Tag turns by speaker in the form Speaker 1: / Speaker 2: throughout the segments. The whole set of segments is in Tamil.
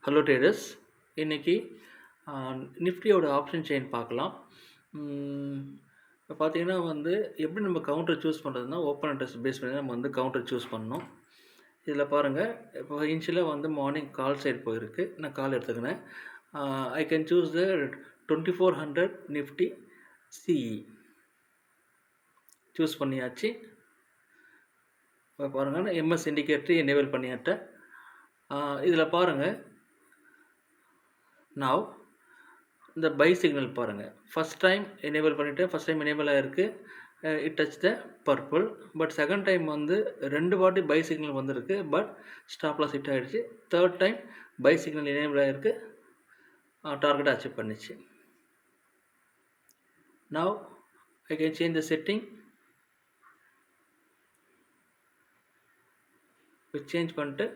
Speaker 1: ஹலோ ட்ரேடர்ஸ், இன்றைக்கி நிஃப்டியோட ஆப்ஷன் செயின் பார்க்கலாம். இப்போ பார்த்தீங்கன்னா எப்படி நம்ம கவுண்டர் சூஸ் பண்ணுறதுனா ஓப்பன் இன்ட்ரெஸ்ட் பேஸ் பண்ணி நம்ம கவுண்டர் சூஸ் பண்ணணும். இதில் பாருங்கள், இப்போ இன்ஷியலாக மார்னிங் கால் சைடு போயிருக்கு. நான் கால் எடுத்துக்கினேன். I can choose the 2400 Nifty CE choose பண்ணியாச்சு. இப்போ பாருங்கள், எம்எஸ் இண்டிகேட்டர் எனேபிள் பண்ணியாட்டேன். இதில் பாருங்கள், now இந்த பை சிக்னல் பாருங்கள், ஃபஸ்ட் டைம் எனேபிள் பண்ணிவிட்டேன். ஃபஸ்ட் டைம் எனேபிள் ஆகிருக்கு, it touch the purple. But second time ரெண்டு வாட்டி பை சிக்னல் வந்திருக்கு, பட் ஸ்டாப் லாஸ் ஹிட் ஆகிடுச்சு. Third time by signal enable ஆகிருக்கு, டார்கெட் அச்சீவ் பண்ணிச்சு. now I can change the setting. இப்போ சேஞ்ச் பண்ணிட்டு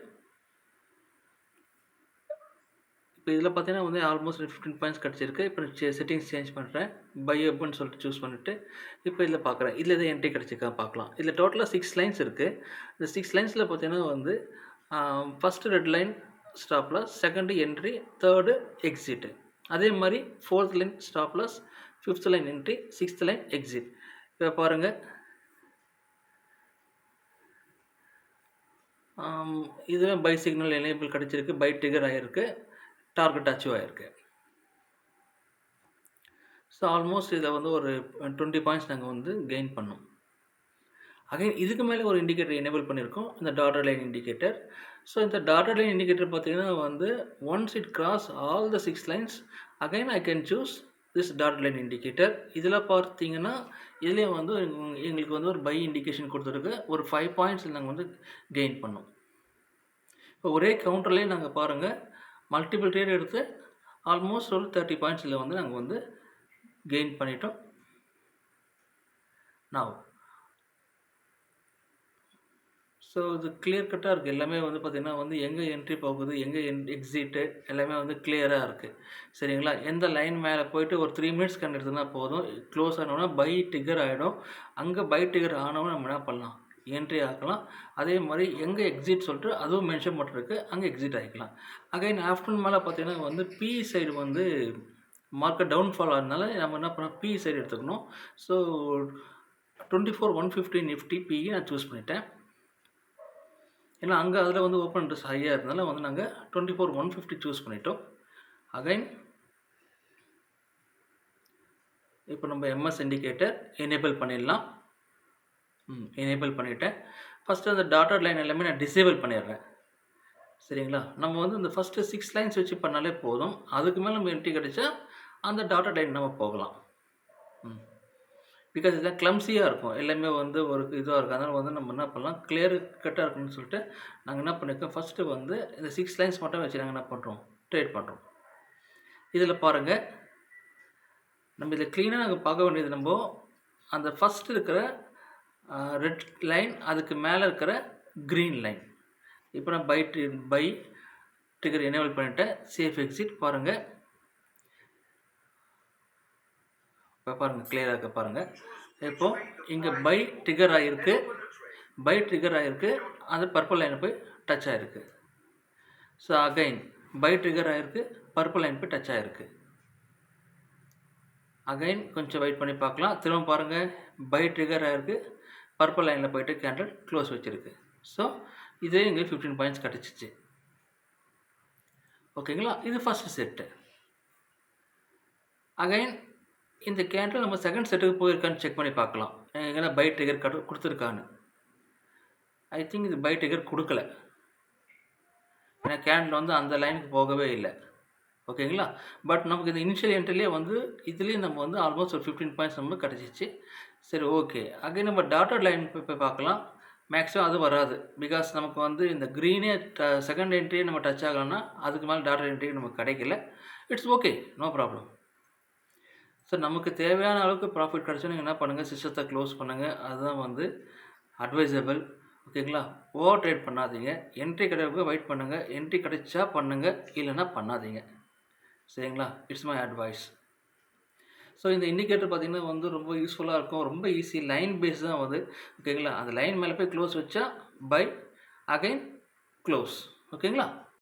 Speaker 1: இப்போ இதில் பார்த்தீங்கன்னா ஆல்மோஸ்ட் 15 பாயிண்ட்ஸ் கிடச்சிருக்கு. இப்போ செட்டிங்ஸ் சேஞ்ச் பண்ணுறேன், பை அப்படின்னு சொல்லிட்டு சூஸ் பண்ணிவிட்டு இப்போ இதில் பார்க்குறேன். இதில் எதாவது என்ட்ரி கிடச்சிருக்கா பார்க்கலாம். இதில் டோட்டலாக 6 லைன்ஸ் இருக்குது. இந்த 6 லைன்ஸில் பார்த்தீங்கன்னா first red line stop loss, second entry, third exit. அதே மாதிரி fourth line stop loss, fifth line entry, sixth line exit. இப்போ பாருங்கள், இதுவே பை சிக்னல் எனேபிள் கிடச்சிருக்கு, பை ட்ரிகர் ஆகிருக்கு, டார்கெட் அச்சீவ் ஆகிருக்கு. ஸோ ஆல்மோஸ்ட் இதில் ஒரு 20 பாயிண்ட்ஸ் நாங்கள் கெயின் பண்ணோம். அகைன் இதுக்கு மேலே ஒரு இண்டிகேட்டர் எனேபிள் பண்ணியிருக்கோம், இந்த டாட்டர் லைன் இண்டிகேட்டர். ஸோ இந்த டாட்டர் லைன் இண்டிகேட்டர் பார்த்தீங்கன்னா once it cross all the 6 lines, again I can choose this daughter line indicator. இதில் பார்த்தீங்கன்னா இதுலேயே எங்களுக்கு ஒரு பை இண்டிகேஷன் கொடுத்துருக்கு. ஒரு 5 பாயிண்ட்ஸ் நாங்கள் கெயின் பண்ணோம். இப்போ ஒரே கவுண்டர்லேயே நாங்கள் பாருங்கள், மல்டிபிள் ட்ரேட் எடுத்து ஆல்மோஸ்ட் ஒரு 30 பாயிண்ட்ஸில் நாங்கள் கெயின் பண்ணிட்டோம். நான் ஸோ இது கிளியர் கட்டாக இருக்குது. எல்லாமே பார்த்திங்கன்னா எங்கே என்ட்ரி போகுது, எங்கே எக்ஸிட்டு, எல்லாமே கிளியராக இருக்குது. சரிங்களா? எந்த லைன் மேலே போயிட்டு ஒரு 3 மினிட்ஸ் கண் எடுத்துனா போதும், க்ளோஸ் ஆனோன்னா பை ட்ரிகர் ஆகிடும். அங்கே பை ட்ரிகர் ஆனவொன்னே நம்ம என்ன பண்ணலாம், என்ட்ரி ஆக்கலாம். அதே மாதிரி எங்கே எக்ஸிட் சொல்லிட்டு அதுவும் மென்ஷன் பண்ணிருக்கு, அங்கே எக்ஸிட் ஆகிக்கலாம். அகைன் ஆஃப்டர்நூன் மேலே பார்த்தீங்கன்னா பி சைடு மார்க்கெட் டவுன்ஃபால் ஆகிறதுனால நம்ம என்ன பண்ணோம், பி சைடு எடுத்துக்கணும். ஸோ 24,150 நிஃப்டி பிஇ நான் சூஸ் பண்ணிட்டேன். ஏன்னா அங்கே அதில் ஓப்பன் இன்ட்ரெஸ்ட் ஹையாக இருந்தனால நாங்கள் 24,150 சூஸ் பண்ணிட்டோம். அகைன் இப்போ நம்ம எம்எஸ் இண்டிகேட்டர் எனேபிள் பண்ணிடலாம். எனேபிள் பண்ணிவிட்டேன். ஃபஸ்ட்டு அந்த டாட்டட் லைன் எல்லாமே நான் டிசேபிள் பண்ணிடுறேன். சரிங்களா? நம்ம இந்த ஃபஸ்ட்டு 6 லைன்ஸ் வச்சு பண்ணாலே போதும். அதுக்கு மேலே நம்ம என்ட்ரி கிடச்சா அந்த டாட்டட் லைன் நம்ம போகலாம். பிகாஸ் இதெல்லாம் கிளம்ஸியாக இருக்கும், எல்லாமே ஒரு இதுவாக இருக்கும். அதனால் நம்ம என்ன பண்ணலாம், கிளியர் கட்டாக இருக்குன்னு சொல்லிட்டு நாங்கள் என்ன பண்ணியிருக்கோம், ஃபஸ்ட்டு இந்த 6 லைன்ஸ் மட்டும் வச்சு நாங்கள் என்ன பண்ணுறோம், ட்ரேட் பண்ணுறோம். இதில் பாருங்கள், நம்ம இதில் க்ளீனாக நாங்கள் பார்க்க வேண்டியது, நம்ம அந்த ஃபஸ்ட்டு இருக்கிற ரெட் லைன், அதுக்கு மேலே இருக்கிற க்ரீன் லைன். இப்போ நான் பை ட்ரிகர் எனேபிள் பண்ணிவிட்டேன். சேஃப் எக்ஸிட் பாருங்கள். இப்போ பாருங்கள், கிளியராக இருக்க பாருங்கள். இப்போது இங்கே பை ட்ரிகர் ஆகிருக்கு, அது பர்பிள் லைனை போய் டச் ஆகிருக்கு. ஸோ அகைன் பை ட்ரிகர் ஆகிருக்கு, பர்பிள் லைன் போய் டச் ஆகிருக்கு. அகைன் கொஞ்சம் வெயிட் பண்ணி பார்க்கலாம். திரும்ப பாருங்கள், பை ட்ரிகர் ஆகிருக்கு, பர்பிள் லைனில் போய்ட்டு கேண்டில் க்ளோஸ் வச்சுருக்கு. ஸோ இதே எங்களுக்கு 15 பாயிண்ட்ஸ் கிடச்சிச்சு. ஓகேங்களா? இது ஃபஸ்ட்டு செட்டு. அகைன் இந்த கேண்டில் நம்ம செகண்ட் செட்டுக்கு போயிருக்கான்னு செக் பண்ணி பார்க்கலாம், எங்கன்னா பை ட்ரிகர் கொடுத்துருக்கான்னு. ஐ திங்க் இது பை ட்ரிகர் கொடுக்கல, ஏன்னா கேண்டில் அந்த லைனுக்கு போகவே இல்லை. ஓகேங்களா? பட் நமக்கு இந்த இனிஷியல் என்ட்ரிலே இதுலேயும் நம்ம ஆல்மோஸ்ட் ஒரு 15 பாயிண்ட்ஸ் நம்ம கிடச்சிச்சு. சரி, ஓகே. அகைன் நம்ம டாட்டட் லைன் போய் பார்க்கலாம். மேக்ஸிமம் அது வராது, பிகாஸ் நமக்கு இந்த க்ரீனே செகண்ட் என்ட்ரியே நம்ம டச் ஆகலைன்னா அதுக்கு மேலே டாட்டட் என்ட்ரி நமக்கு கிடைக்கல. It's okay, no problem. So நமக்கு தேவையான அளவுக்கு ப்ராஃபிட் கிடச்சா நீங்கள் என்ன பண்ணுங்கள், சிஸ்டத்தை க்ளோஸ் பண்ணுங்கள். அதுதான் அட்வைசபிள். ஓகேங்களா? ஓவர் ட்ரேட் பண்ணாதீங்க. என்ட்ரி கிடைக்க வெயிட் பண்ணுங்கள். என்ட்ரி கிடைச்சா பண்ணுங்கள், இல்லைன்னா பண்ணாதீங்க. சரிங்களா? It's my advice. ஸோ இந்த இண்டிகேட்டர் பார்த்திங்கன்னா ரொம்ப யூஸ்ஃபுல்லாக இருக்கும், ரொம்ப ஈஸி, லைன் பேஸ் தான் ஓகேங்களா? அந்த லைன் மேலே போய் க்ளோஸ் வச்சா பை, அகைன் க்ளோஸ். ஓகேங்களா?